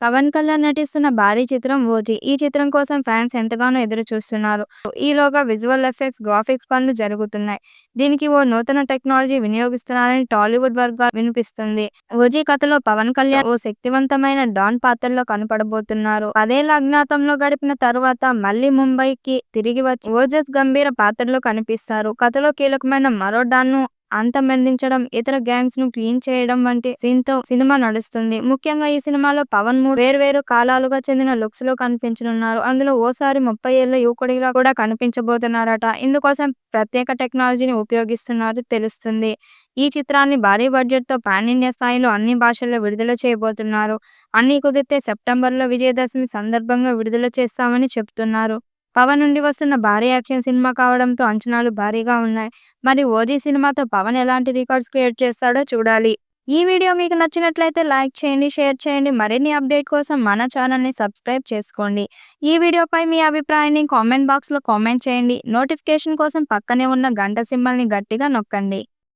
పవన్ కళ్యాణ్ నటిస్తున్న భారీ చిత్రం 'ఓజీ'. ఈ చిత్రం కోసం ఫ్యాన్స్ ఎంతగానో ఎదురు చూస్తున్నారు. ఈలోగా విజువల్ ఎఫెక్ట్స్, గ్రాఫిక్స్ పనులు జరుగుతున్నాయి. దీనికి ఓ నూతన టెక్నాలజీ వినియోగిస్తున్నారని టాలీవుడ్ వర్గాలు వినిపిస్తుంది. 'ఓజీ' కథలో పవన్ కళ్యాణ్ ఓ శక్తివంతమైన డాన్ పాత్రలో కనపడబోతున్నారు. 10 ఏళ్ల అజ్ఞాతంలో గడిపిన తరువాత మళ్లీ ముంబైకి తిరిగి వచ్చి ఓజస్ గంభీర పాత్రలో కనిపిస్తారు. కథలో కీలకమైన మరో డాన్ను అంతమొందించడం, ఇతర గ్యాంగ్స్ ను క్లీన్ చేయడం వంటి సీన్‌తో సినిమా నడుస్తుంది. ముఖ్యంగా ఈ సినిమాలో పవన్ 3 వేర్వేరు కాలాలుగా చెందిన లుక్స్ లో కనిపించనున్నారు. అందులో ఓసారి 30 ఏళ్ల యువకుడిగా కూడా కనిపించబోతున్నారట. ఇందుకోసం ప్రత్యేక టెక్నాలజీని ఉపయోగిస్తున్నట్టు తెలుస్తుంది. ఈ చిత్రాన్ని భారీ బడ్జెట్‌తో పాన్ ఇండియా స్థాయిలో అన్ని భాషల్లో విడుదల చేయబోతున్నారు. అన్నీ కుదిరితే సెప్టెంబర్‌లో విజయదశమి సందర్భంగా విడుదల చేస్తామని చెబుతున్నారు. పవన్ నుండి వస్తున్న భారీ యాక్షన్ సినిమా కావడంతో అంచనాలు భారీగా ఉన్నాయి. మరి 'ఓజీ' సినిమాతో పవన్ ఎలాంటి రికార్డ్స్ క్రియేట్ చేస్తాడో చూడాలి. ఈ వీడియో మీకు నచ్చినట్లయితే లైక్ చేయండి, షేర్ చేయండి. మరిన్ని అప్డేట్ కోసం మన ఛానల్‌ని సబ్స్క్రైబ్ చేసుకోండి. ఈ వీడియోపై మీ అభిప్రాయాన్ని కామెంట్ బాక్స్‌లో కామెంట్ చేయండి. నోటిఫికేషన్ కోసం పక్కనే ఉన్న గంట సింబల్‌ని గట్టిగా నొక్కండి.